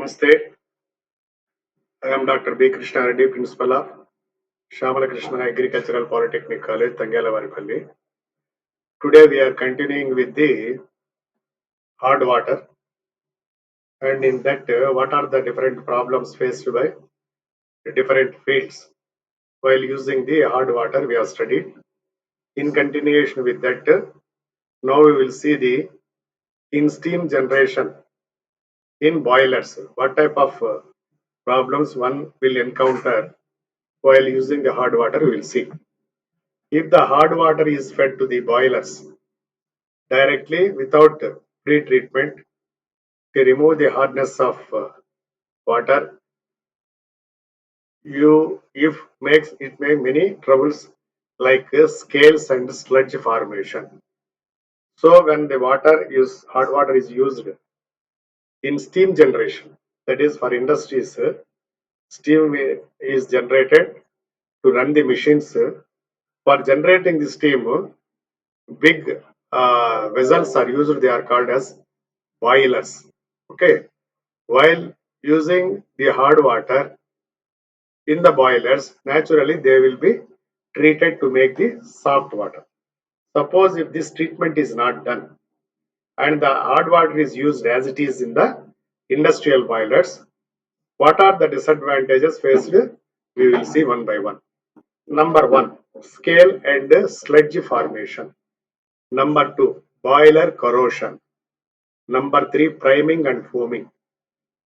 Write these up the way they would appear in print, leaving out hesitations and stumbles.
Namaste. I am Dr. B. Krishna Reddy, Principal of Shamala Krishna Agricultural Polytechnic College, Tangalavaripalli. Today we are continuing with the hard water, and in that, what are the different problems faced by the different fields while using the hard water we have studied. In continuation with that, now we will see the in steam generation in boilers. What type of problems one will encounter while using the hard water, we will see. If the hard water is fed to the boilers directly without pre-treatment to remove the hardness of water, if makes it may many troubles like scales and sludge formation. So when the hard water is used in steam generation, that is for industries, steam is generated to run the machines. For generating the steam, big vessels are used. They are called as boilers. Okay. While using the hard water in the boilers, naturally they will be treated to make the soft water. Suppose if this treatment is not done and the hard water is used as it is in the industrial boilers, what are the disadvantages faced? We will see one by one. Number one, scale and sludge formation. Number two, boiler corrosion. Number three, priming and foaming.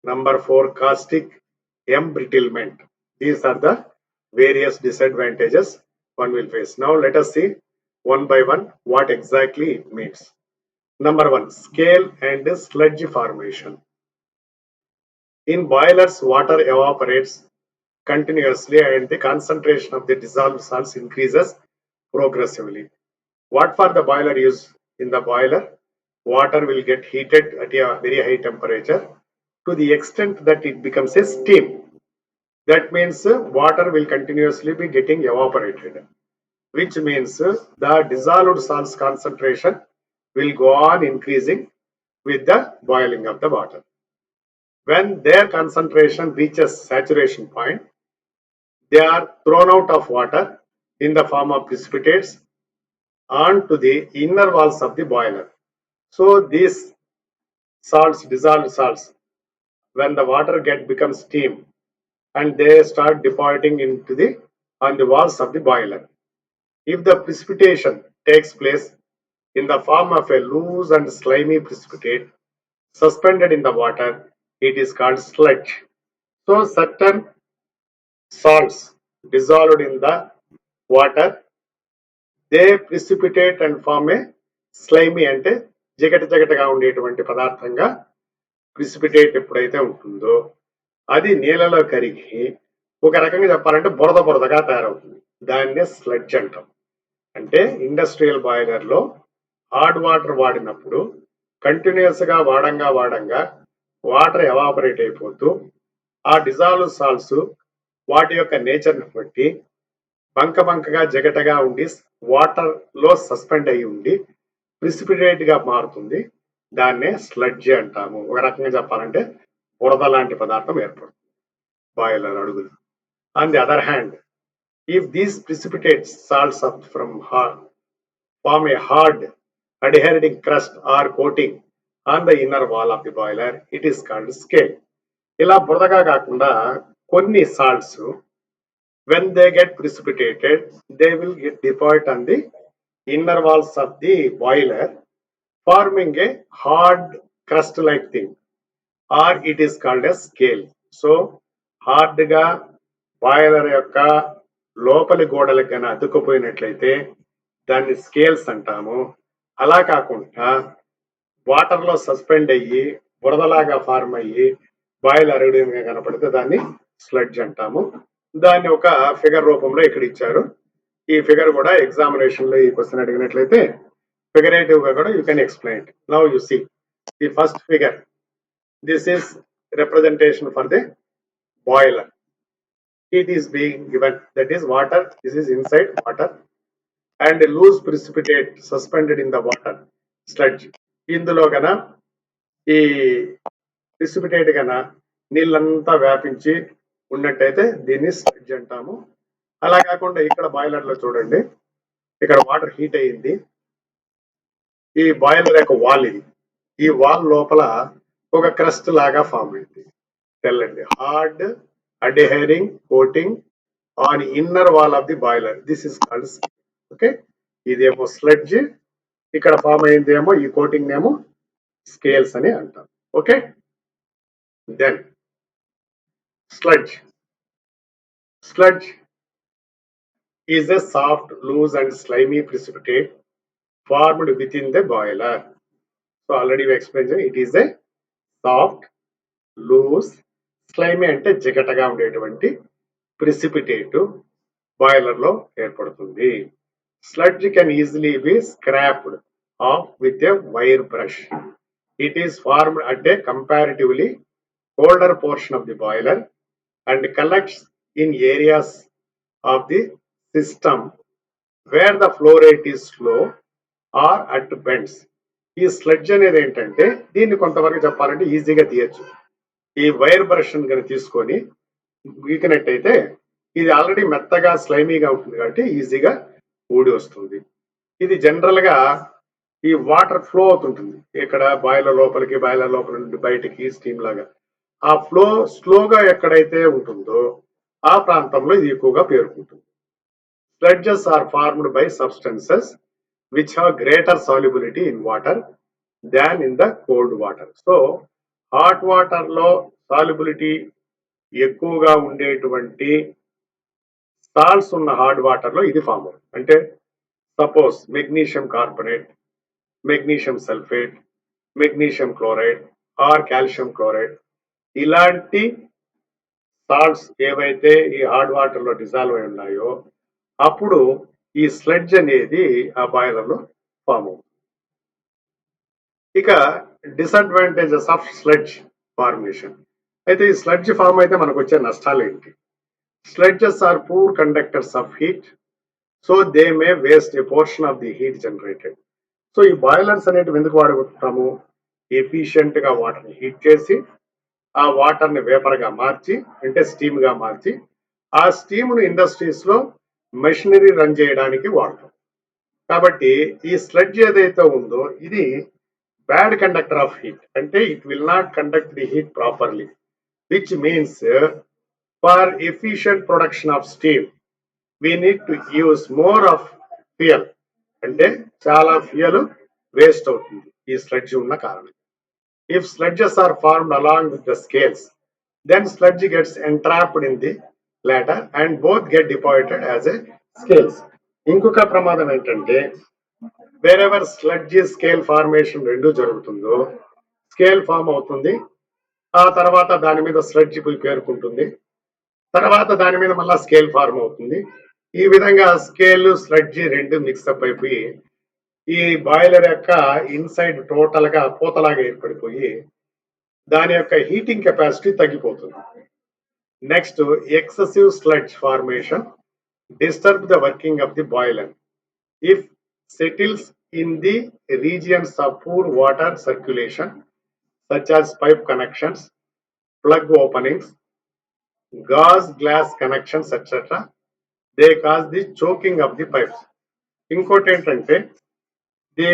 Number four, caustic embrittlement. These are the various disadvantages one will face. Now let us see one by one what exactly it means. Number one, scale and sludge formation. In boilers, water evaporates continuously and the concentration of the dissolved salts increases progressively. What for the boiler use? In the boiler, water will get heated at a very high temperature to the extent that it becomes a steam. That means water will continuously be getting evaporated, which means the dissolved salts concentration will go on increasing with the boiling of the water. When their concentration reaches saturation point, they are thrown out of water in the form of precipitates onto the inner walls of the boiler. So these salts, dissolved salts, when the water becomes steam, and they start depositing into the on the walls of the boiler. If the precipitation takes place in the form of a loose and slimy precipitate suspended in the water, it is called sludge. So certain salts dissolved in the water, they precipitate and form a slimy అంటే జిగట జిగటగా ఉండేటువంటి పదార్థంగా precipitate ఎప్పుడైతే ఉంటుందో అది నీళ్ళలో కరిగి ఒక రకంగా చెప్పాలంటే బురద బురదగా తయారవుతుంది. దాన్నే స్లడ్జ్ అంటాం. అంటే ఇండస్ట్రియల్ బాయిలర్ లో హార్డ్ వాటర్ వాడినప్పుడు కంటిన్యూస్ గా వాడంగా వాటర్ ఎవాపరేట్ అయిపోతూ ఆ డిజాల్వ్ సాల్ట్స్ వాటి యొక్క నేచర్ ని బట్టి బంకగా జగటగా ఉండి వాటర్ లో సస్పెండ్ అయి ఉండి ప్రిసిపిటేట్ గా మారుతుంది. దాన్నే స్లడ్జ్ అంటాము. ఒక రకంగా చెప్పాలంటే బురద లాంటి పదార్థం ఏర్పడుతుంది బాయిలర్ అడుగులు. On the other hand, if these precipitates salts up from form a hard adhering crust or coating on the inner wall of the boiler, it is called scale. ఇలా బురదగా కాకుండా కొన్ని salts, when they get precipitated, they will get deposited on the inner walls of the boiler, forming a hard crust like thing, or it is called as scale. So hard గా boiler యొక్క లోపలి గోడలకు కానీ అతుక్కుపోయినట్లయితే దాన్ని scales అంటాము. అలా కాకుండా water లో సస్పెండ్ అయ్యి బురదలాగా ఫార్మ్ అయ్యి బాయిల్ అరగడంగా కనపడితే దాన్ని స్లడ్జ్ అంటాము. దాన్ని ఒక ఫిగర్ రూపంలో ఇక్కడ ఇచ్చారు. ఈ ఫిగర్ కూడా ఎగ్జామినేషన్ లో ఈ క్వశ్చన్ అడిగినట్లయితే ఫిగరేటివ్ గా కూడా you can explain. Now you see the first figure. This is representation for the boiler. Heat is being given, that is water, this is inside water, and a loose precipitate suspended in the water, sludge. ఇందులో గన ఈ precipitate గన నీళ్ళంతా వ్యాపించి ఉన్నట్టయితే దీన్ని sludge అంటాము. అలా కాకుండా ఇక్కడ బాయిలర్ లో చూడండి, ఇక్కడ వాటర్ హీట్ అయ్యింది, ఈ బాయిలర్ యొక్క వాల్ ఇది, ఈ వాల్ లోపల ఒక క్రస్ట్ లాగా ఫామ్ అయింది, తెల్లండి, hard adhering coating on inner wall of the boiler, this is called, okay, ఇదేమో స్లడ్జ్, ఇక్కడ ఫామ్ అయిందేమో ఈ కోటింగ్ నేమో స్కేల్స్ అని అంటాం. Okay, then sludge is a soft, loose and slimy precipitate formed within the boiler. So already we explained it is a soft, loose, slimy అంటే జిగటగా ఉండేటువంటి precipitate boiler లో ఏర్పడుతుంది. Sludge can easily be scraped off with a wire brush. It is formed at a comparatively colder portion of the boiler and collects in areas of the system where the flow rate is slow or at bends. ఈ sledge అనేది ఏంటంటే, దీన్ని కొంతవరకు చెప్పాలంటే ఈజీగా తీయచ్చు. ఈ wire brush కనుక తీసుకొని గీకినట్టయితే ఇది ఆల్రెడీ మెత్తగా స్లైమీగా ఉంటుంది కాబట్టి ఈజీగా ఊడి వస్తుంది. ఇది జనరల్ గా ఈ వాటర్ ఫ్లో అవుతుంటుంది, ఇక్కడ బాయిలర్ లోపలికి, బాయిలర్ లోపల నుండి బయటికి స్టీమ్ లాగా. ఆ ఫ్లో స్లోగా ఎక్కడైతే ఉంటుందో ఆ ప్రాంతంలో ఇది ఎక్కువగా పేరుకుంటుంది. Sludges are formed by substances which have greater solubility in water than in the cold water. So hot water లో సాల్యుబిలిటీ ఎక్కువగా ఉండేటువంటి సాల్ట్స్ ఉన్న హార్డ్ వాటర్ లో ఇది ఫామ్ అవుతుంది. అంటే suppose magnesium carbonate, magnesium sulphate, magnesium chloride or calcium chloride, ఇలాంటి salts ఏవైతే ఈ హార్డ్ వాటర్ లో డిజాల్వ్ అయి ఉన్నాయో అప్పుడు ఈ స్లెడ్జ్ అనేది ఆ బాయిలర్ లో ఫామ్ అవుతుంది. ఇక డిసడ్వాంటేజెస్ ఆఫ్ స్లెడ్జ్ ఫార్మేషన్. అయితే ఈ స్లెడ్జ్ ఫామ్ అయితే మనకు వచ్చే నష్టాలు ఏంటి? Sludges are poor conductors of heat, so they may waste a portion of the heat generated. So ఈ బాయిలర్స్ అనేటివి ఎందుకు వాడుకుంటున్నాము? ఎఫిషియెంట్ గా వాటర్ ని హీట్ చేసి ఆ వాటర్ ని వేపర్ గా మార్చి, అంటే స్టీమ్ గా మార్చి, ఆ స్టీమ్ ను ఇండస్ట్రీస్ లో మెషినరీ రన్ చేయడానికి వాడతాం. కాబట్టి ఈ స్లెడ్జ్ ఏదైతే ఉందో ఇది బ్యాడ్ కండక్టర్ ఆఫ్ హీట్, అంటే it will not conduct the heat properly, which means for efficient production of steam we need to use more of fuel, అంటే చాలా ఫ్యూయల్ వేస్ట్ అవుతుంది ఈ స్లెడ్జ్ ఉన్న కారణం. If sludges are formed along with the scales, then sludge gets entrapped in the latter and both get deposited as a scales. ఇంకొక ప్రమాదం ఏంటంటే, wherever sludge scale formation రెండు జరుగుతుందో స్కేల్ ఫామ్ అవుతుంది, ఆ తర్వాత దాని మీద స్లడ్జ్ పేరుకుంటుంది, తర్వాత దాని మీద మళ్ళా స్కేల్ ఫార్మ్ అవుతుంది. ఈ విధంగా స్కేల్ స్లడ్జ్ రెండు మిక్సప్ అయిపోయి ఈ బాయిలర్ యొక్క ఇన్సైడ్ టోటల్ గా పూతలాగా ఏర్పడిపోయి దాని యొక్క హీటింగ్ కెపాసిటీ తగ్గిపోతుంది. Next, excessive sludge formation disturb the working of the boiler. If settles in the regions of poor water circulation such as pipe connections, plug openings, gauze glass connections etc. they cause the choking of the pipes. ఇంకోటి ఏంటంటే, the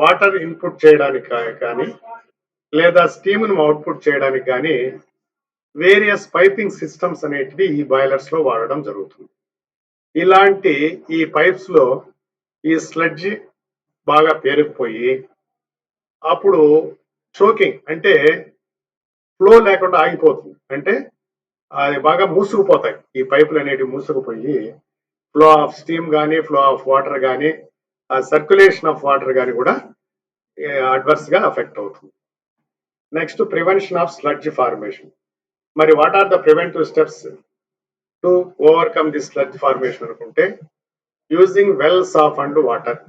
water input చేయడానికి కానీ లేదా steam ను output చేయడానికి కానీ various piping systems అనేటివి ఈ బాయిలర్స్ లో వాడడం జరుగుతుంది. ఇలాంటి ఈ పైప్స్ లో ఈ స్లడ్జ్ బాగా పేరుకుపోయి అప్పుడు చోకింగ్ అంటే ఫ్లో లేకుండా ఆగిపోతుంది, అంటే అది బాగా మూసుకుపోతాయి, ఈ పైపులు అనేటివి మూసుకుపోయి ఫ్లో ఆఫ్ స్టీమ్ కానీ ఫ్లో ఆఫ్ వాటర్ కానీ ఆ సర్క్యులేషన్ ఆఫ్ వాటర్ కానీ కూడా అడ్వర్స్ గా అఫెక్ట్ అవుతుంది. Next, prevention of sludge formation. మరి what are the preventive steps to overcome the sludge formation అనుకుంటే, using well soft water.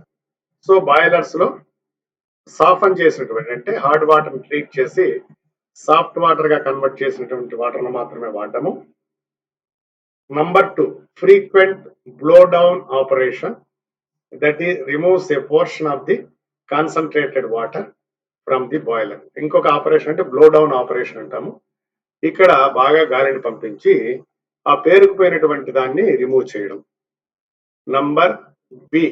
So boilers లో సాఫన్ చేసినటువంటి, అంటే హార్డ్ వాటర్ ట్రీట్ చేసి సాఫ్ట్ వాటర్ గా కన్వర్ట్ చేసినటువంటి వాటర్ మాత్రమే వాడము. Number 2, frequent blow down operation, that is removes a portion of the concentrated water from the boiler. ఇంకొక operation అంటే బ్లో డౌన్ ఆపరేషన్ అంటాము. ఇక్కడ బాగా గాలిని పంపించి ఆ పేరుకుపోయినటువంటి దాన్ని రిమూవ్ చేయడం. Number B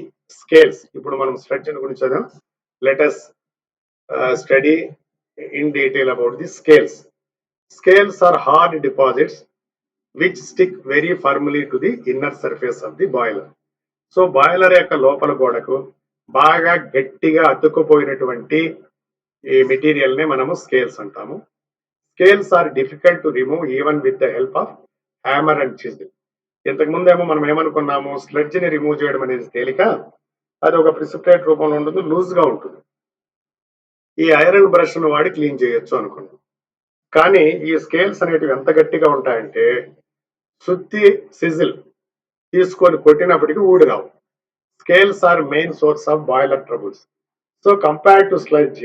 scales. ఇప్పుడు మనం స్ట్రక్చర్ గురించి చదివాం. Let us study in detail about the scales. Scales are hard deposits which stick very firmly to the inner surface of the boiler. So boiler యొక్క లోపల గోడకు బాగా గట్టిగా అతుక్కుపోయినటువంటి ఈ మెటీరియల్ నే మనము స్కేల్స్ అంటాము. Scales are difficult to remove even with the help of hammer and chisel. ఇంతకు ముందేమో మనం ఏమనుకున్నాము, స్లెడ్జ్ ని రిమూవ్ చేయడం అనేది తేలిక, అది ఒక ప్రిసిపిటేట్ రూపంలో ఉంటుంది, లూజ్ గా ఉంటుంది, ఈ ఐరన్ బ్రష్ ను వాడి క్లీన్ చేయొచ్చు అనుకున్నాం. కానీ ఈ స్కేల్స్ అనేటివి ఎంత గట్టిగా ఉంటాయంటే సుత్తి సిజిల్ తీసుకొని కొట్టినప్పటికీ ఊడి రావు. Scales are main source of boiler troubles. So compared to sludge,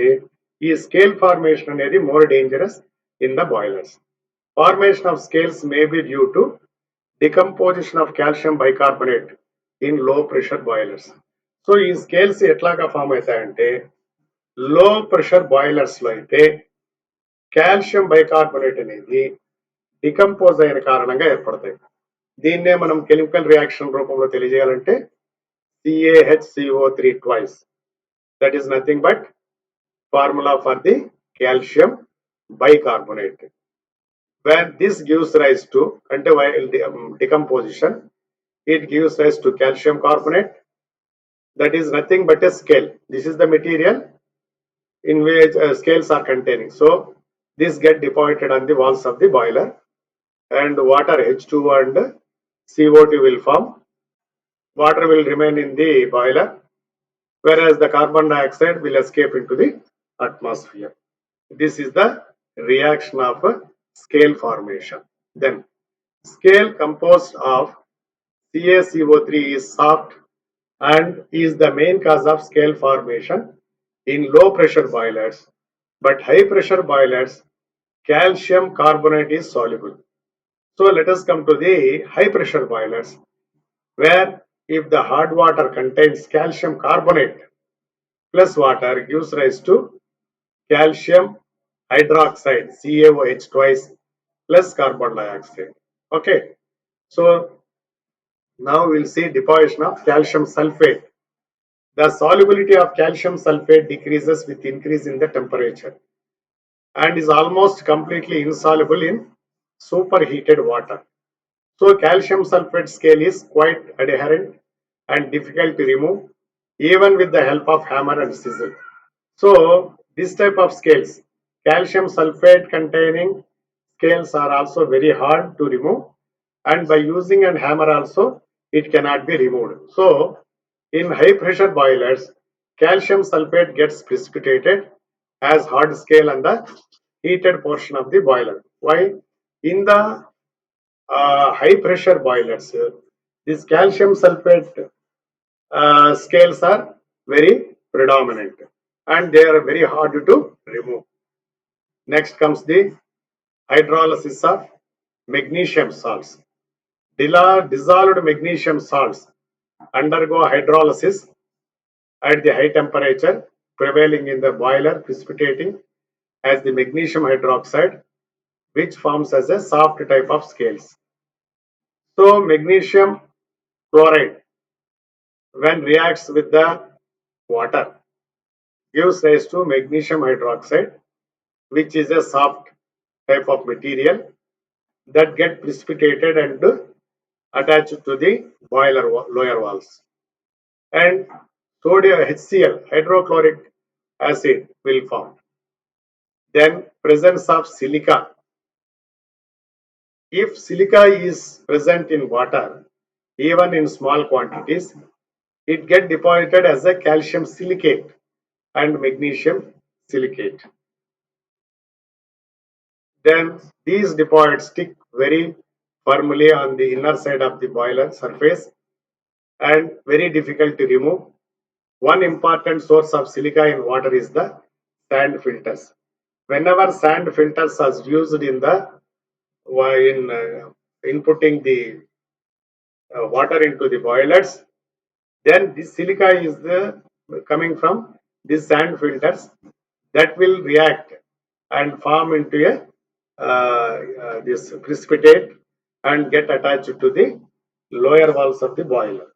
ఈ స్కేల్ ఫార్మేషన్ అనేది more dangerous in the boilers. Formation of scales may be due to decomposition of calcium bicarbonate in low pressure boilers. So ఈ scales ఎట్లాగా form అవుతాయంటే low pressure boilers లో అయితే calcium bicarbonate అనేది decompose అయిన కారణంగా ఏర్పడతాయి. దీన్నే మనం కెమికల్ రియాక్షన్ రూపంలో తెలియజేయాలంటే CaHCO3 twice. That is nothing but formula for the calcium bicarbonate. When this gives rise to decomposition, it gives rise to calcium carbonate. That is nothing but a scale. This is the material in which scales are containing. So this get deposited on the walls of the boiler, and water H2O and CO2 will form. Water will remain in the boiler, whereas the carbon dioxide will escape into the atmosphere. This is the reaction of scale formation. Then scale composed of CaCO3 is soft and is the main cause of scale formation in low pressure boilers, but high pressure boilers calcium carbonate is soluble. So let us come to the high pressure boilers, where if the hard water contains calcium carbonate plus water gives rise to calcium hydroxide, CaOH twice, plus carbon dioxide. Okay, so now we'll see deposition of calcium sulfate. The solubility of calcium sulfate decreases with increase in the temperature and is almost completely insoluble in superheated water. So calcium sulfate scale is quite adherent and difficult to remove even with the help of hammer and chisel. So this type of scales, calcium sulfate containing scales are also very hard to remove, and by using a hammer also it cannot be removed. So in high pressure boilers, calcium sulfate gets precipitated as hard scale on the heated portion of the boiler. Why? In the high pressure boilers, this calcium sulfate scales are very predominant and they are very hard to remove. Next comes the hydrolysis of magnesium salts. Dissolved magnesium salts undergo hydrolysis at the high temperature prevailing in the boiler, precipitating as the magnesium hydroxide, which forms as a soft type of scales. So magnesium chloride, when reacts with the water, gives rise to magnesium hydroxide, which is a soft type of material that get precipitated and attached to the boiler lower walls. And sodium HCl, hydrochloric acid, will form. Then presence of silica. If silica is present in water, even in small quantities, it get deposited as a calcium silicate and magnesium silicate. Then these deposits stick very firmly on the inner side of the boiler surface and very difficult to remove. One important source of silica in water is the sand filters. Whenever sand filters are used in the inputting the water into the boilers, then this silica is coming from these sand filters that will react and form into a this precipitate and get attached to the lower walls of the boiler.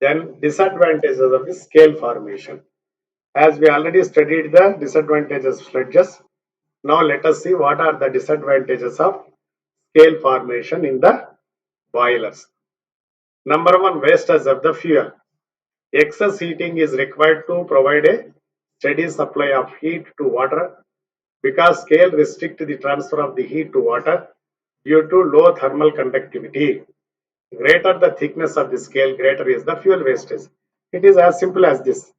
Then disadvantages of the scale formation. As we already studied the disadvantages of sludges, now let us see what are the disadvantages of scale formation in the boilers. Number one, wastage of the fuel. Excess heating is required to provide a steady supply of heat to water because scale restrict the transfer of the heat to water due to low thermal conductivity. Greater the thickness of the scale, greater is the fuel wastage. It is as simple as this.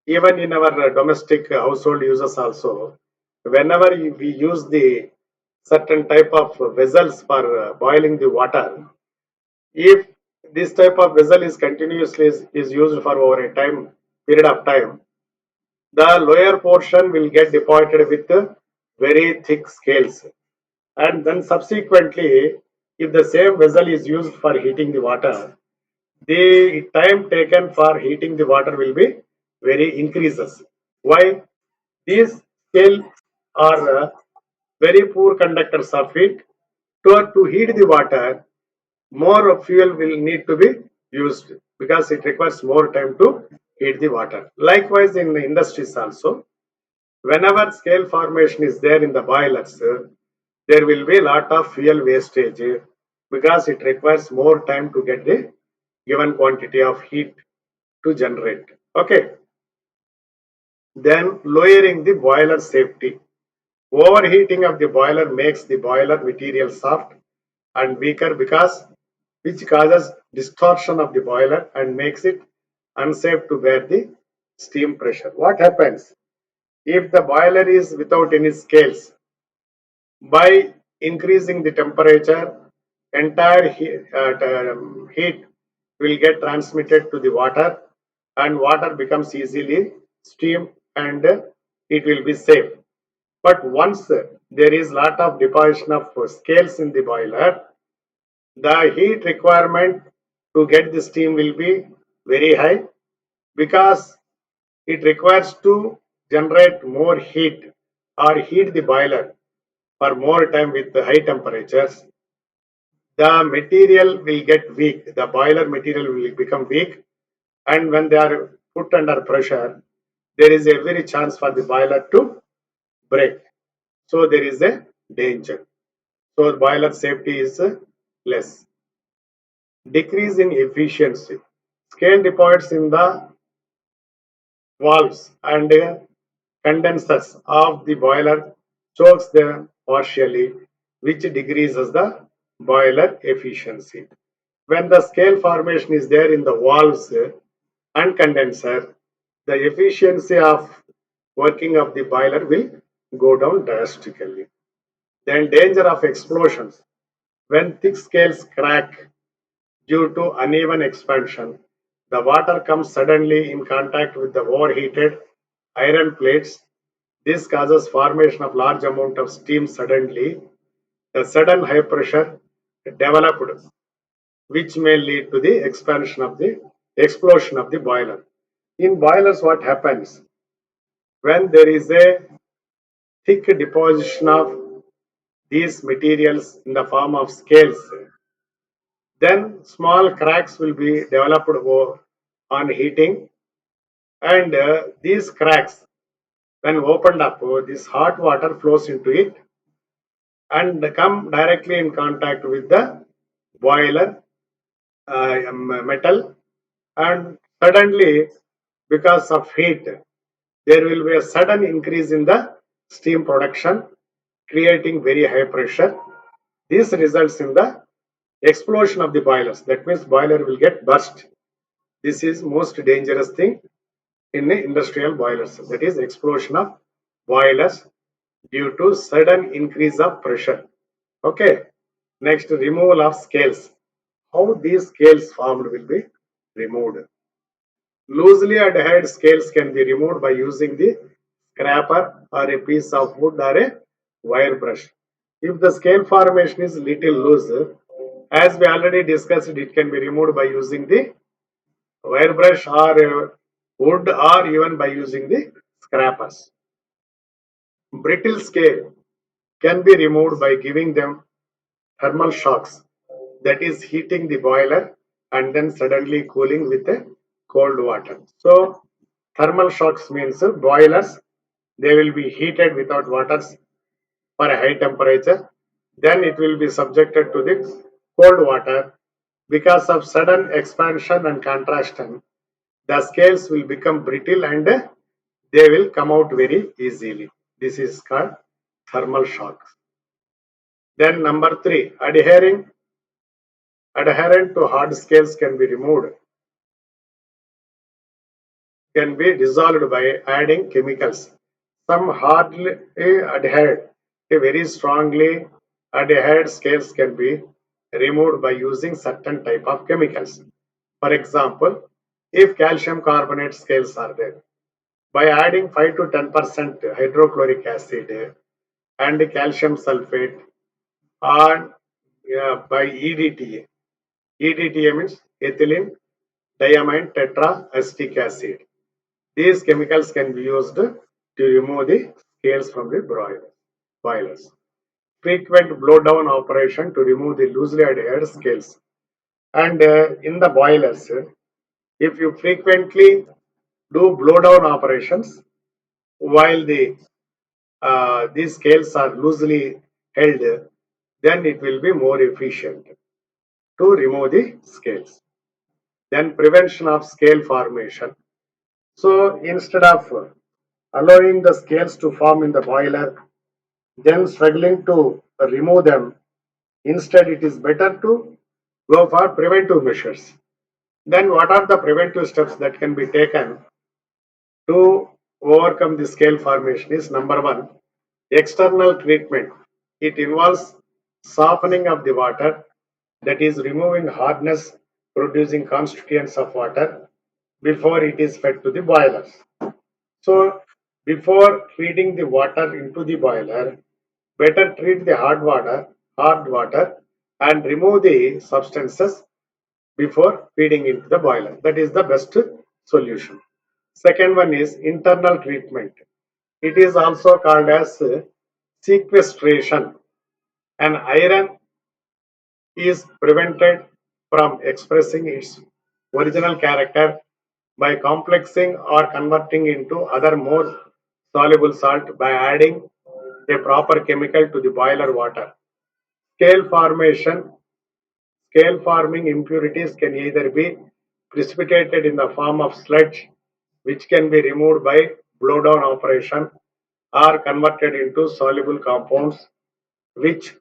Even in our domestic household uses also, whenever we use the certain type of vessels for boiling the water, if this type of vessel is continuously is used for over a time period of time, the lower portion will get deposited with very thick scales, and then subsequently, if the same vessel is used for heating the water, the time taken for heating the water will be very increases. Why? These scales are very poor conductors of heat. To heat the water, more fuel will need to be used because it requires more time to heat the water. Likewise, in the industries also, whenever scale formation is there in the boilers, there will be a lot of fuel wastage because it requires more time to get the given quantity of heat to generate. Okay, then lowering the boiler safety. Overheating of the boiler makes the boiler material soft and weaker because which causes distortion of the boiler and makes it unsafe to bear the steam pressure. What happens if the boiler is without any scales? By increasing the temperature, entire heat will get transmitted to the water and water becomes easily steam and it will be safe. But once there is lot of deposition of scales in the boiler, the heat requirement to get the steam will be very high because it requires to generate more heat or heat the boiler for more time with the high temperatures. The material will get weak, the boiler material will become weak, and when they are put under pressure, there is a very chance for the boiler to break. So there is a danger. So boiler safety is less. Decrease in efficiency. Scale deposits in the valves and condensers of the boiler chokes them partially, which decreases the boiler efficiency. When the scale formation is there in the valves and condenser, the efficiency of working of the boiler will go down drastically. Then danger of explosions. When thick scales crack due to uneven expansion, the water comes suddenly in contact with the overheated iron plates. This causes formation of large amount of steam suddenly. The sudden high pressure developed, which may lead to the expansion of the explosion of the boiler. In boilers, what happens when there is a thick deposition of these materials in the form of scales? Then small cracks will be developed on heating, and these cracks, when opened up, this hot water flows into it and come directly in contact with the boiler metal, and suddenly, because of heat, there will be a sudden increase in the steam production, creating very high pressure. This results in the explosion of the boilers. That means boiler will get burst. This is most dangerous thing in industrial boilers. That is explosion of boilers due to sudden increase of pressure. Okay. Next, removal of scales. How these scales formed will be removed. Loosely adhered scales can be removed by using the scraper or a piece of wood or a wire brush. If the scale formation is little loose, as we already discussed, it can be removed by using the wire brush or wood or even by using the scrapers. Brittle scale. can be removed by giving them thermal shocks, that is heating the boiler and then suddenly cooling with a cold water. So thermal shocks means boilers, they will be heated without water for a high temperature, then it will be subjected to the cold water. Because of sudden expansion and contraction, the scales will become brittle and they will come out very easily. This is called thermal shocks. Then number three, adherent to hard scales can be removed, can be dissolved by adding chemicals. Some hardly adhered, very strongly adhered scales can be removed by using certain type of chemicals. For example, if calcium carbonate scales are there, by adding 5 to 10% hydrochloric acid and calcium sulfate and by EDTA. EDTA means ethylene diamine tetraacetic acid. These chemicals can be used to remove the scales from the boilers. Frequent blowdown operation to remove the loosely adhered scales. And in the boilers, if you frequently do blowdown operations while these scales are loosely held, then it will be more efficient to remove the scales. Then prevention of scale formation. So instead of allowing the scales to form in the boiler, then struggling to remove them, instead it is better to go for preventive measures. Then what are the preventive steps that can be taken to overcome the scale formation is number one, external treatment. It involves softening of the water, that is removing hardness producing constituents of water before it is fed to the boilers. So before feeding the water into the boiler, better treat the hard water and remove the substances before feeding into the boiler. That is the best solution. Second one is internal treatment. It is also called as sequestration. An iron is prevented from expressing its original character by complexing or converting into other more soluble salt by adding a proper chemical to the boiler water. Scale formation, scale forming impurities can either be precipitated in the form of sludge, which can be removed by blowdown operation, or converted into soluble compounds, which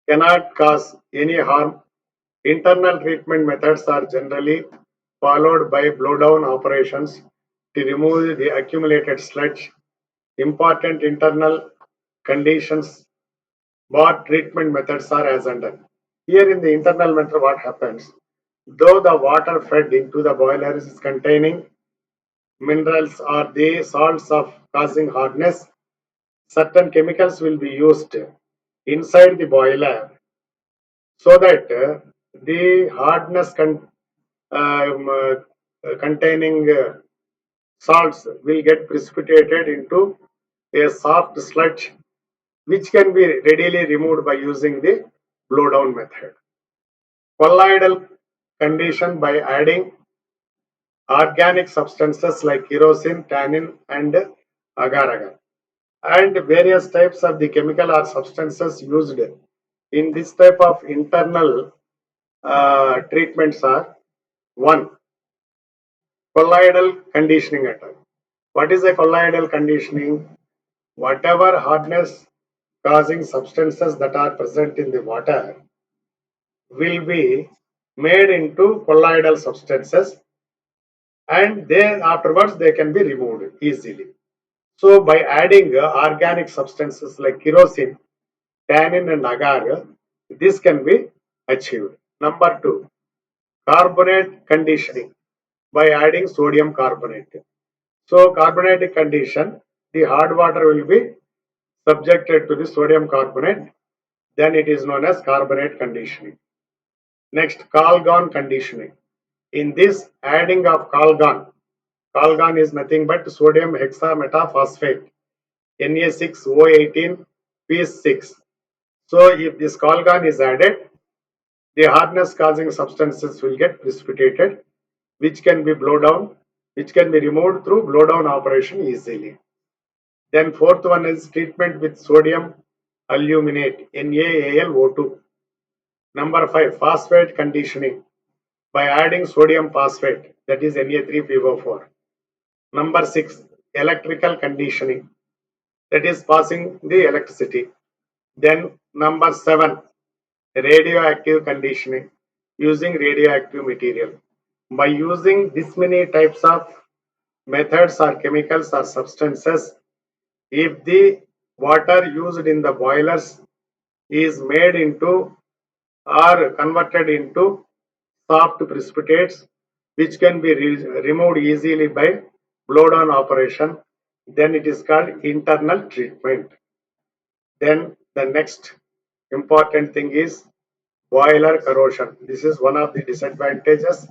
cannot cause any harm. Internal treatment methods are generally followed by blowdown operations to remove the accumulated sludge. Important internal conditions, what treatment methods are as under. Here in the internal method, what happens? Though the water fed into the boiler is containing minerals or the salts of causing hardness, certain chemicals will be used inside the boiler so that the hardness containing salts will get precipitated into a soft sludge which can be readily removed by using the blowdown method. Colloidal condition by adding organic substances like kerosene, tannin, and agar-agar. And various types of the chemical or substances used in this type of internal treatments are one, colloidal conditioning attack. What is a colloidal conditioning? Whatever hardness causing substances that are present in the water will be made into colloidal substances and then afterwards they can be removed easily. So by adding organic substances like kerosene, tannin and agar, this can be achieved. Number two, carbonate conditioning by adding sodium carbonate. So carbonatic condition, the hard water will be subjected to the sodium carbonate, then it is known as carbonate conditioning. Next, Calgon conditioning. In this adding of Calgon, Calgon is nothing but sodium hexametaphosphate. Na6O18 P6. So if this colgan is added, the hardness causing substances will get precipitated, which can be blow down, which can be removed through blow down operation easily. Then fourth one is treatment with sodium aluminate NaAlO2. Number 5, phosphate conditioning by adding sodium phosphate, that is Na3PO4. Number 6, electrical conditioning, that is passing the electricity. Then number 7, radioactive conditioning using radioactive material. By using this many types of methods or chemicals or substances, if the water used in the boilers is made into or converted into soft precipitates, which can be removed easily by blow down operation, then it is called internal treatment. Then the next important thing is boiler corrosion. This is one of the disadvantages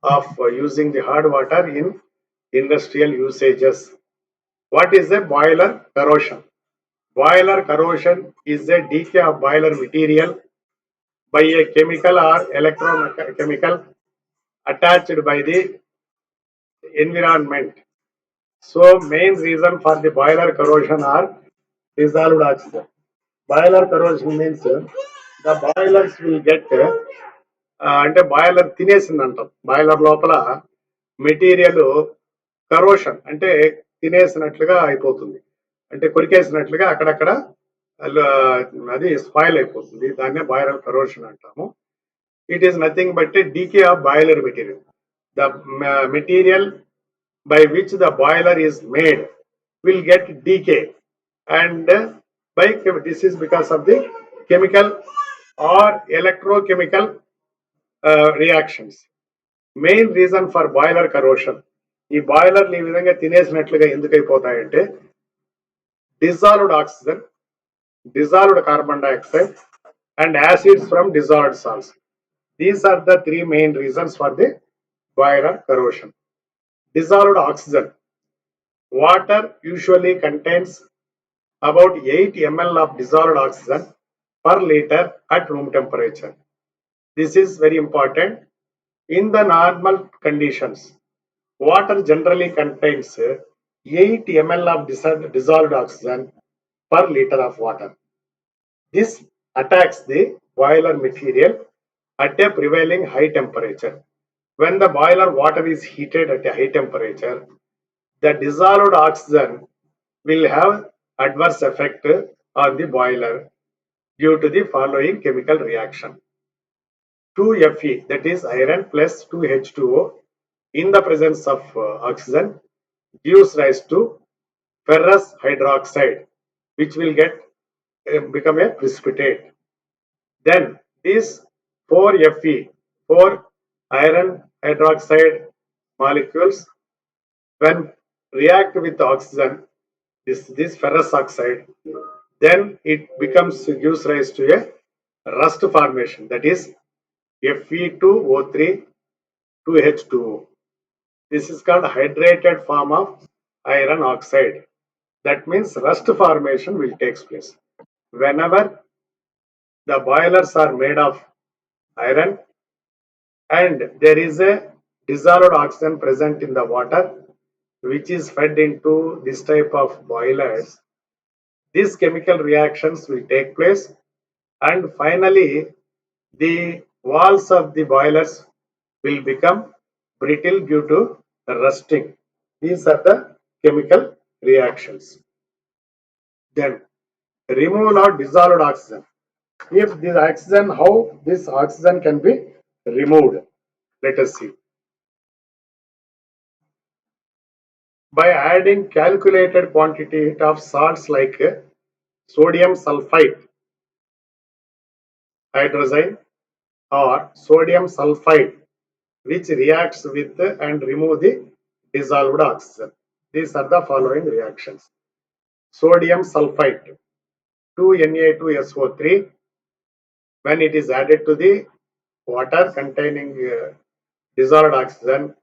of using the hard water in industrial usages. What is a boiler corrosion? Boiler corrosion is a decay of boiler material by a chemical or electrochemical attached by the environment. So main reason for the boiler corrosion are dissolved oxygen. Boiler corrosion means the boilers will get అంటే boiler తినేసింది అంటాం. Boiler లోపల material corrosion అంటే తినేసినట్లుగా అయిపోతుంది, అంటే కొరికేసినట్లుగా అక్కడక్కడ అది spoil అయిపోతుంది. దాన్నే బాయిలర్ కరోషన్ అంటాము. It is nothing but a decay of boiler material. The material by which the boiler is made will get decay, and by this is because of the chemical or electrochemical reactions. Main reason for boiler corrosion, ఈ బాయిలర్లు ఈ విధంగా తినేసినట్లుగా ఎందుకు అయిపోతాయంటే dissolved oxygen, dissolved carbon dioxide and acids from dissolved salts. These are the three main reasons for the boiler corrosion. Dissolved oxygen. Water usually contains about 8 ml of dissolved oxygen per liter at room temperature. This is very important. In the normal conditions, water generally contains 8 ml of dissolved oxygen per liter of water. This attacks the boiler material at a prevailing high temperature. When the boiler water is heated at a high temperature, the dissolved oxygen will have adverse effect on the boiler due to the following chemical reaction. 2Fe, that is iron plus 2H2O in the presence of oxygen gives rise to ferrous hydroxide, which will get become a precipitate. Then these 4Fe, 4 iron hydroxide molecules, when react with oxygen, this ferrous oxide, then it gives rise to a rust formation, that is Fe2O3 2H2O. This is called hydrated form of iron oxide. That means rust formation will take place. Whenever the boilers are made of iron and there is a dissolved oxygen present in the water which is fed into this type of boilers, these chemical reactions will take place, and finally the walls of the boilers will become brittle due to rusting. These are the chemical reactions. Then removal of dissolved oxygen. If this oxygen, how this oxygen can be removed? Let us see. By adding calculated quantity of salts like sodium sulfite hydrazine or sodium sulfide, which reacts with and remove the dissolved oxygen. These are the following reactions. Sodium sulfite 2Na2SO3, when it is added to the water containing dissolved oxygen,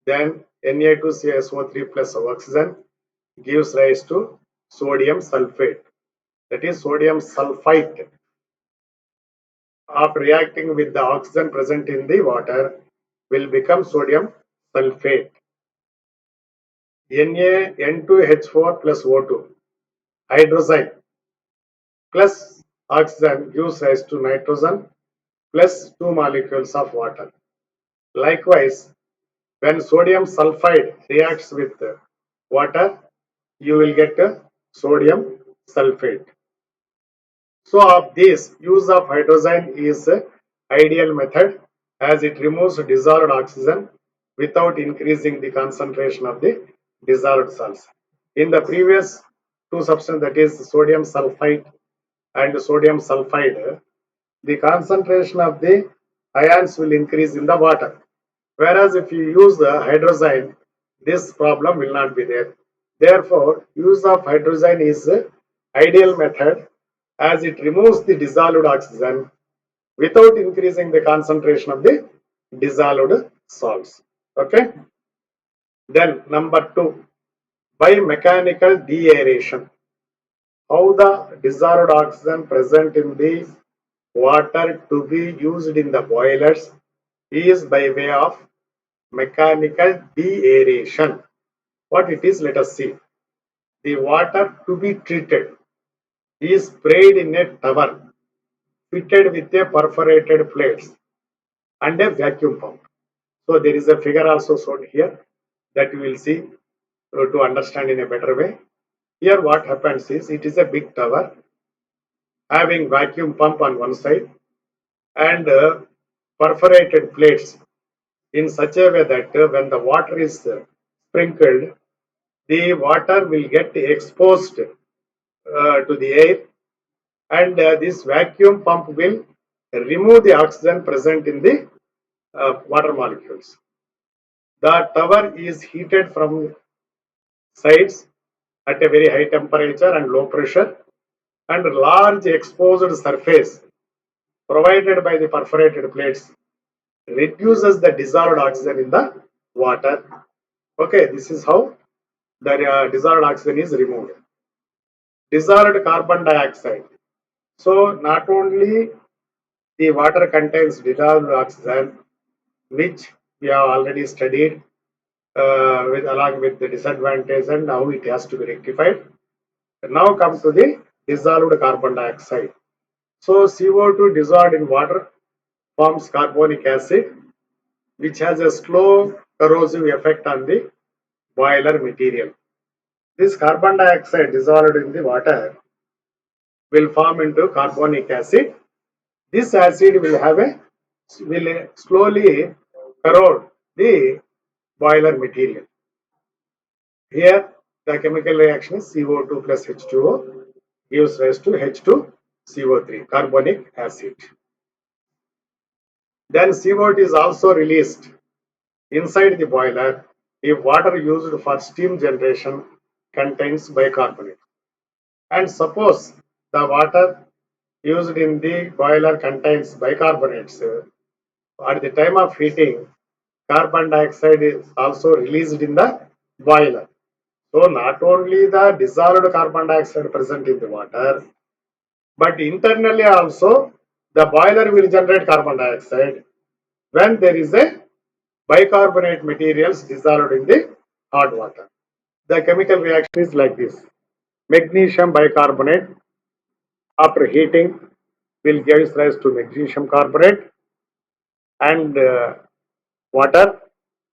then Na2SO3 plus oxygen gives rise to sodium sulfate, that is sodium sulfite, after reacting with the oxygen present in the water will become sodium sulfate. Na2H4 plus O2, hydrogen plus oxygen gives rise to nitrogen plus 2 molecules of water. Likewise, when sodium sulfide reacts with water, you will get sodium sulfate. So of this, use of hydrogen is ideal method as it removes dissolved oxygen without increasing the concentration of the dissolved salts. In the previous two substances, that is sodium sulfite and sodium sulfide, the concentration of the ions will increase in the water. Whereas if you use the hydrogen, this problem will not be there. Therefore, use of hydrogen is ideal method as it removes the dissolved oxygen without increasing the concentration of the dissolved salts. Okay. Then number 2, by mechanical deaeration. How the dissolved oxygen present in the water to be used in the boilers is by way of mechanical deaeration. What it is, let us see. The water to be treated is sprayed in a tower fitted with a perforated plates and a vacuum pump. So there is a figure also shown here that you will see to understand in a better way. Here what happens is it is a big tower having vacuum pump on one side and perforated plates in such a way that when the water is sprinkled, the water will get exposed to the air and this vacuum pump will remove the oxygen present in the water molecules. The tower is heated from sides at a very high temperature and low pressure, and large exposed surface provided by the perforated plates reduces the dissolved oxygen in the water. Okay, this is how the dissolved oxygen is removed. Dissolved carbon dioxide. So not only the water contains dissolved oxygen, which we have already studied with along with the disadvantage and how it has to be rectified. Now come to the dissolved carbon dioxide. So CO2 dissolved in water forms carbonic acid, which has a slow corrosive effect on the boiler material. This carbon dioxide dissolved in the water will form into carbonic acid. This acid will slowly corrode the boiler material. Here the chemical reaction is CO2 plus H2O gives rise to H2CO3, carbonic acid. Then CO2 is also released inside the boiler if water used for steam generation contains bicarbonate. And suppose the water used in the boiler contains bicarbonates, at the time of heating, carbon dioxide is also released in the boiler. So not only the dissolved carbon dioxide present in the water, but internally also the boiler will generate carbon dioxide when there is a bicarbonate materials dissolved in the hot water. The chemical reaction is like this. Magnesium bicarbonate after heating will give rise to magnesium carbonate and water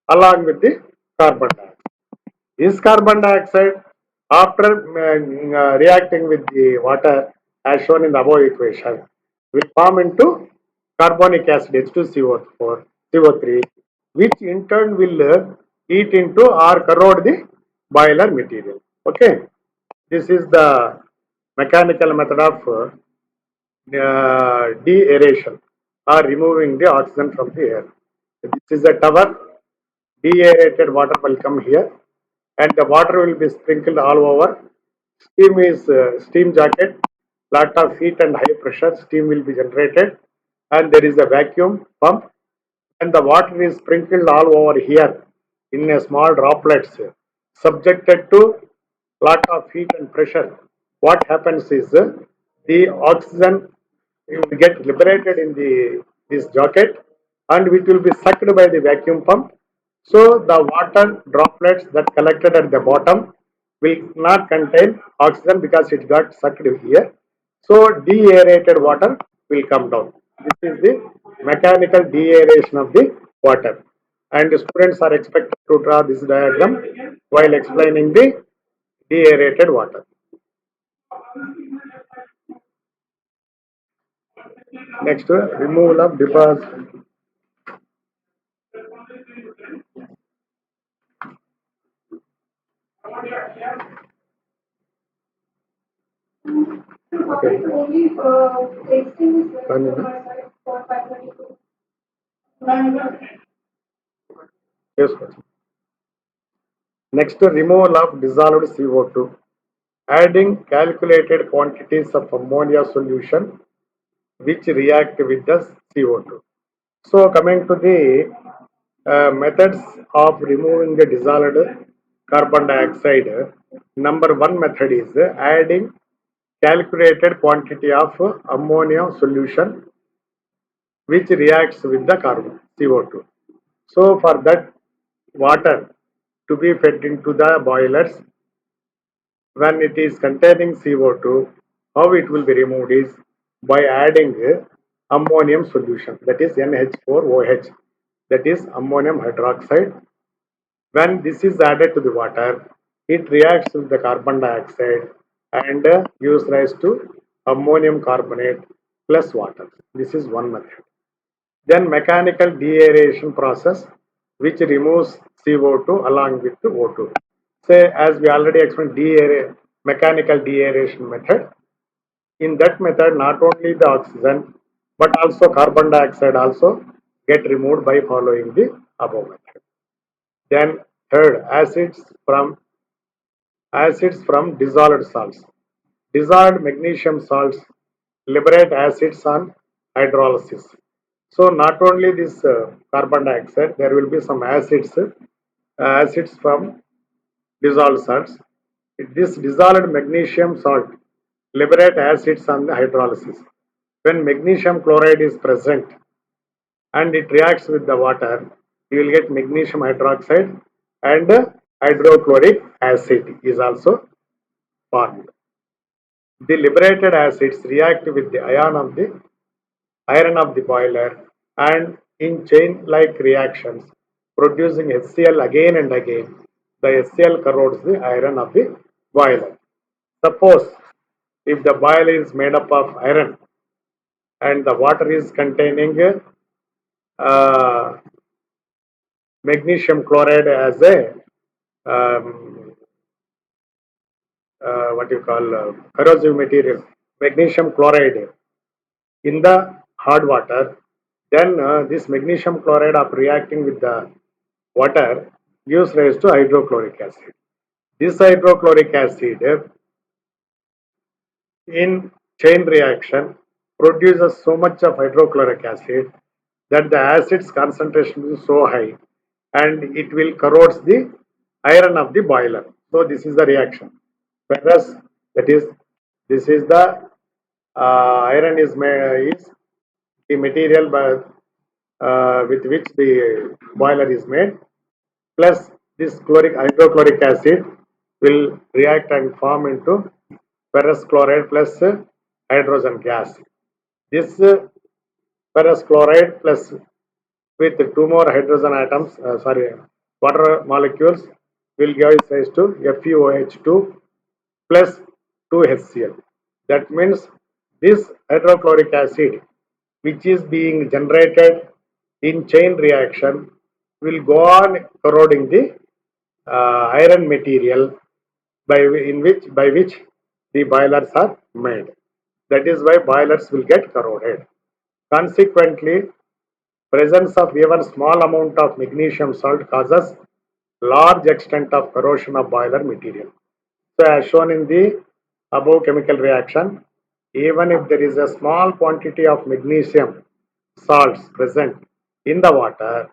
along with the carbon dioxide. This carbon dioxide, after reacting with the water as shown in the above equation, will form into carbonic acid H2CO4, CO3, which in turn will eat into or corrode the boiler material. Okay, this is the mechanical method of deaeration or removing the oxygen from the air. This is a tower, deaerated water will come here and the water will be sprinkled all over. Steam is steam jacket, lot of heat and high pressure, steam will be generated and there is a vacuum pump and the water is sprinkled all over here in a small droplets subjected to lot of heat and pressure, what happens is the oxygen will get liberated in the this jacket and it will be sucked by the vacuum pump. So the water droplets that collected at the bottom will not contain oxygen because it got sucked here. So deaerated water will come down. This is the mechanical deaeration of the water. And the students are expected to draw this diagram while explaining the deaerated water. Next, removal of deposit. Okay. Yes, sir. Next, removal of dissolved CO2. Adding calculated quantities of ammonia solution which react with the CO2. So, coming to the methods of removing the dissolved carbon dioxide, number one method is adding calculated quantity of ammonia solution which reacts with the carbon CO2. So, for that water to be fed into the boilers when it is containing CO2, how it will be removed is by adding ammonium solution, that is NH4OH, that is ammonium hydroxide. When this is added to the water, it reacts with the carbon dioxide and gives rise to ammonium carbonate plus water. This is one method. Then mechanical deaeration process which removes CO2 along with the O2. Say as we already explained mechanical deaeration method. In that method not only the oxygen but also carbon dioxide also get removed by following the above method. Then third, acids from dissolved salts. Dissolved magnesium salts liberate acids on hydrolysis. So not only this carbon dioxide, there will be some acids from dissolved salts. This dissolved magnesium salt liberate acids on the hydrolysis. When magnesium chloride is present and it reacts with the water, you will get magnesium hydroxide and hydrochloric acid is also formed. The liberated acids react with the iron of the boiler and in chain-like reactions producing HCl again and again. The HCl corrodes the iron of the boiler. Suppose if the boiler is made up of iron and the water is containing uh, magnesium chloride as a um, what you call corrosive material, magnesium chloride in the hard water, then this magnesium chloride of reacting with the water gives rise to hydrochloric acid. This hydrochloric acid in chain reaction produces so much of hydrochloric acid that the acid's concentration is so high and it will corrodes the iron of the boiler. So this is the reaction. Whereas that is this is the iron is the material with which the boiler is made, plus this hydrochloric acid will react and form into ferrous chloride plus hydrogen gas. This ferrous chloride plus with two more hydrogen atoms, water molecules will give rise to FeOH2 plus 2HCl. That means this hydrochloric acid which is being generated in chain reaction will go on corroding the iron material by which the boilers are made. That is why boilers will get corroded. Consequently, presence of even small amount of magnesium salt causes large extent of corrosion of boiler material. So as shown in the above chemical reaction, even if there is a small quantity of magnesium salts present in the water,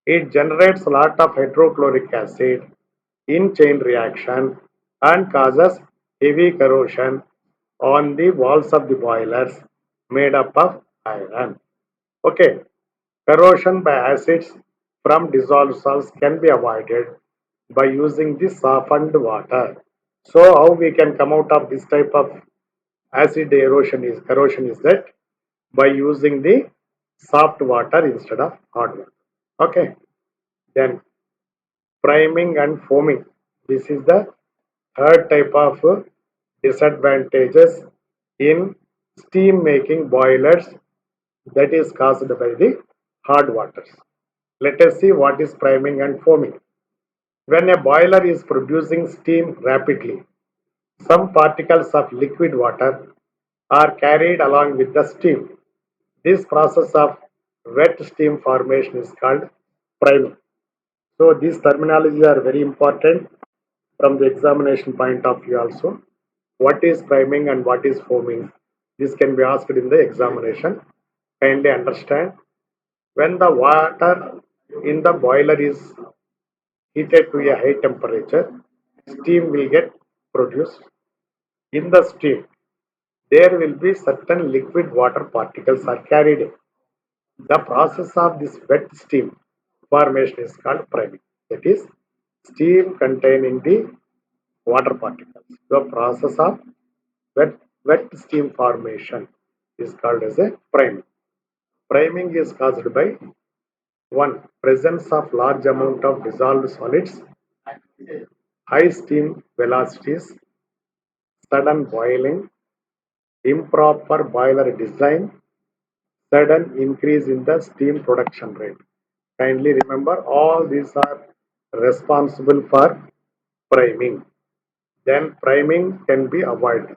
it generates a lot of hydrochloric acid in chain reaction and causes heavy corrosion on the walls of the boilers made up of iron. Okay, corrosion by acids from dissolved salts can be avoided by using the softened water. So, how we can come out of this type of acid erosion is corrosion is that by using the soft water instead of hard water. Okay, then priming and foaming. This is the third type of disadvantages in steam making boilers that is caused by the hard waters. Let us see what is priming and foaming. When a boiler is producing steam rapidly, some particles of liquid water are carried along with the steam. This process of wet steam formation is called priming. So these terminologies are very important from the examination point of view also. What is priming and what is foaming? This can be asked in the examination. Kindly understand. When the water in the boiler is heated to a high temperature, steam will get produced. In the steam, there will be certain liquid water particles are carried in. The process of this wet steam formation is called priming. That is, steam containing the water particles. The process of wet steam formation is called as a priming. Priming is caused by one presence of large amount of dissolved solids, high steam velocities, sudden boiling, improper boiler design, sudden increase in the steam production rate. Kindly remember all these are responsible for priming. Then priming can be avoided.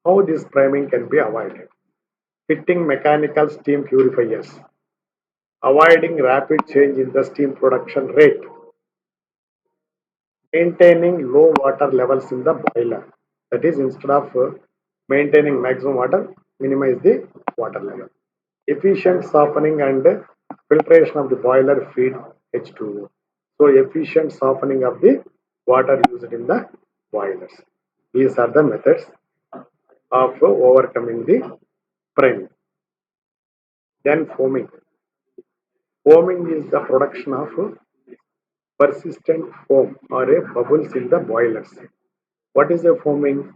How this priming can be avoided? Fitting mechanical steam purifiers, avoiding rapid change in the steam production rate, maintaining low water levels in the boiler. That is, instead of maintaining maximum water, minimize the water level. Efficient softening and filtration of the boiler feed H2O. So, efficient softening of the water used in the boilers. These are the methods of overcoming the priming. Then foaming. Foaming is the production of persistent foam or a bubbles in the boilers. What is a foaming?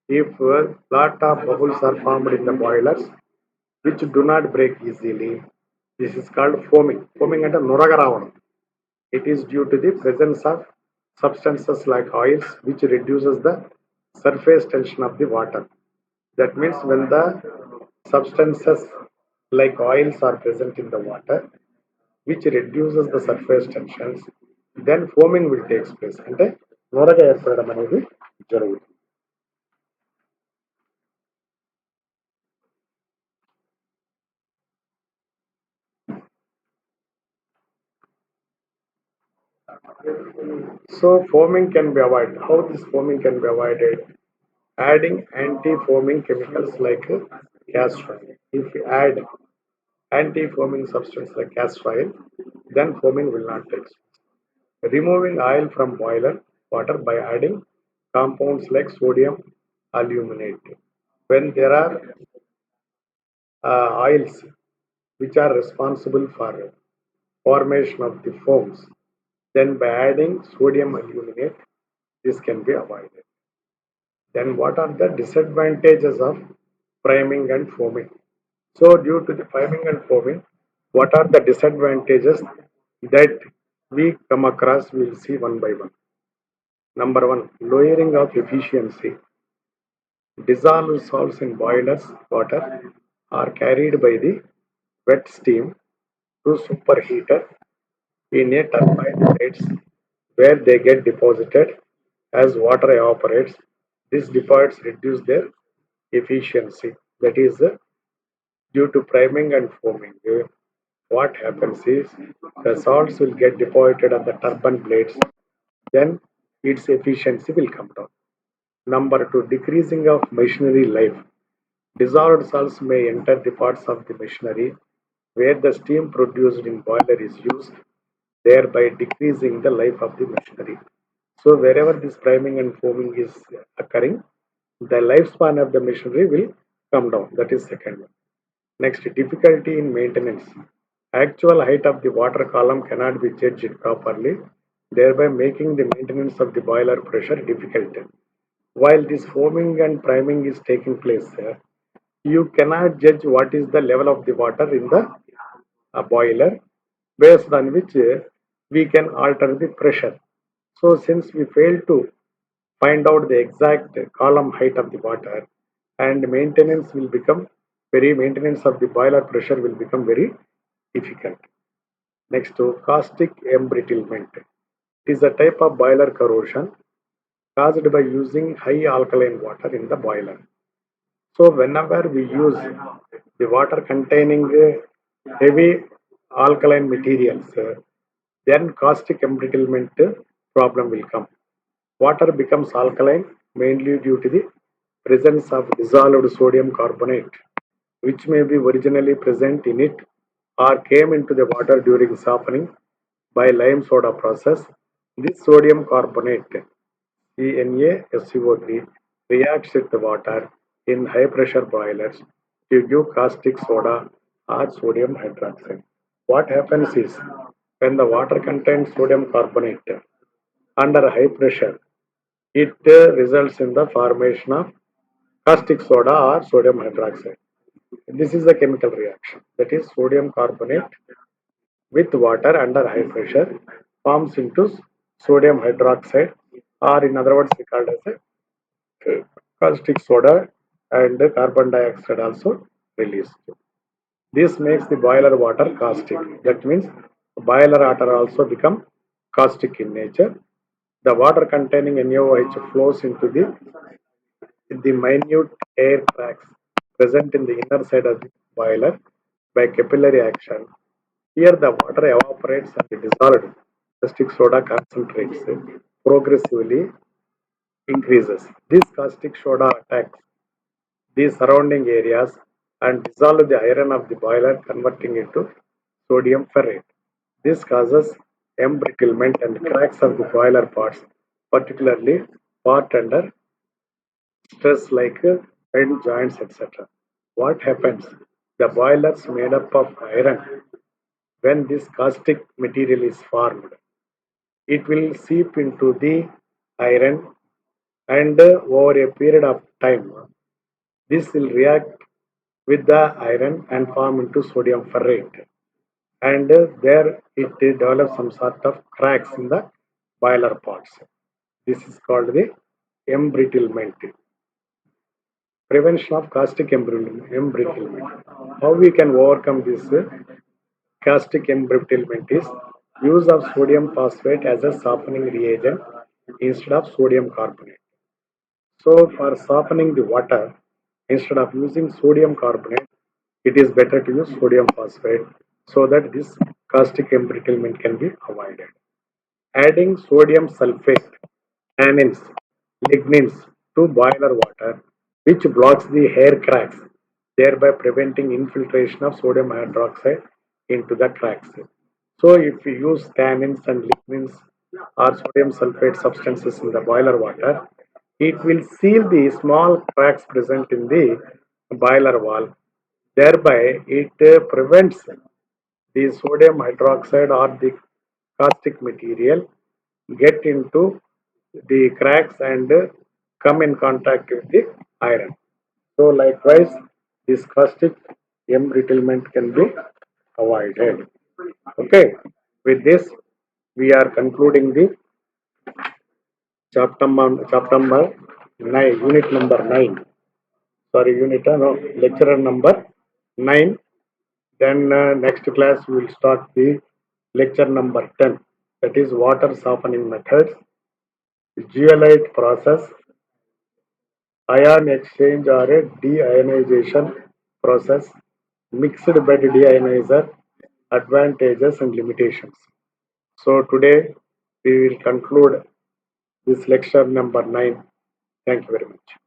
If a lot of bubbles are formed in the boilers which do not break easily, this is called foaming. Foaming at a nuragaravanam. It is due to the presence of substances like oils which reduces the surface tension of the water. That means when the substances like oils are present in the water, which reduces the surface tensions, then foaming will take place. అంటే నూరగా ఏర్పడడం అనేది జరుగుతుంది. So foaming can be avoided. How this foaming can be avoided? Adding anti-foaming chemicals like castor oil. If you add anti-foaming substance like castor oil, then foaming will not take place. Removing oil from boiler water by adding compounds like sodium aluminate. When there are oils which are responsible for formation of the foams, then by adding sodium aluminate, this can be avoided. Then what are the disadvantages of priming and foaming? So due to the priming and foaming, what are the disadvantages that we come across? We will see one by one. Number one, lowering of efficiency. Dissolved salts in boilers water are carried by the wet steam to superheater in a turbine blades where they get deposited as water evaporates. These deposits reduce their efficiency. That is due to priming and foaming. What happens is the salts will get deposited on the turbine blades, then its efficiency will come down. Number two, decreasing of machinery life. Dissolved salts may enter the parts of the machinery where the steam produced in boiler is used, thereby decreasing the life of the machinery. So wherever this priming and foaming is occurring, the lifespan of the machinery will come down. That is second one. Next, difficulty in maintenance. Actual height of the water column cannot be judged properly, thereby making the maintenance of the boiler pressure difficult. While this foaming and priming is taking place, you cannot judge what is the level of the water in the boiler, based on which we can alter the pressure. So since we fail to find out the exact column height of the water, and maintenance of the boiler pressure will become very difficult. Next to caustic embrittlement. It is a type of boiler corrosion caused by using high alkaline water in the boiler. So whenever we use the water containing heavy alkaline materials, then caustic embrittlement problem will come. Water becomes alkaline mainly due to the presence of dissolved sodium carbonate, which may be originally present in it or came into the water during softening by lime soda process. This sodium carbonate CnASO3 reacts with the water in high pressure boilers to give caustic soda or sodium hydroxide. What happens is when the water contains sodium carbonate under high pressure, it results in the formation of caustic soda or sodium hydroxide. This is the chemical reaction. That is sodium carbonate with water under high pressure forms into sodium hydroxide, or in other words called as a caustic soda, and carbon dioxide also released. This makes the boiler water caustic. That means boiler water also become caustic in nature. The water containing NaOH flows into the minute air cracks present in the inner side of the boiler by capillary action. Here the water evaporates and dissolved caustic soda concentrates progressively increases. This caustic soda attacks the surrounding areas and dissolve the iron of the boiler, converting it to sodium ferrate. This causes embrittlement and cracks of the boiler parts, particularly part under stress like bend joints, etc. What happens? The boilers made up of iron. When this caustic material is formed, it will seep into the iron, and over a period of time, this will react with the iron and form into sodium ferrate. And there it develops some sort of cracks in the boiler parts. This is called the embrittlement. Prevention of caustic embrittlement. How we can overcome this caustic embrittlement is use of sodium phosphate as a softening reagent instead of sodium carbonate. So for softening the water, instead of using sodium carbonate, it is better to use sodium phosphate so that this caustic embrittlement can be avoided. Adding sodium sulfate, tannins, lignins to boiler water, which blocks the hair cracks, thereby preventing infiltration of sodium hydroxide into the cracks. So if we use tannins and lignins or sodium sulfate substances in the boiler water, it will seal the small cracks present in the boiler wall. Thereby, it prevents the sodium hydroxide or the caustic material get into the cracks and come in contact with the iron. So likewise, this caustic embrittlement can be avoided. Okay, with this we are concluding the chapter number 9, unit number 9. Sorry, unit no, lecture number 9. Then next class we will start the lecture number 10. That is water softening methods, zeolite process, ion exchange or a deionization process, mixed bed deionizer, advantages and limitations. So today we will conclude this lecture number 9. Thank you very much.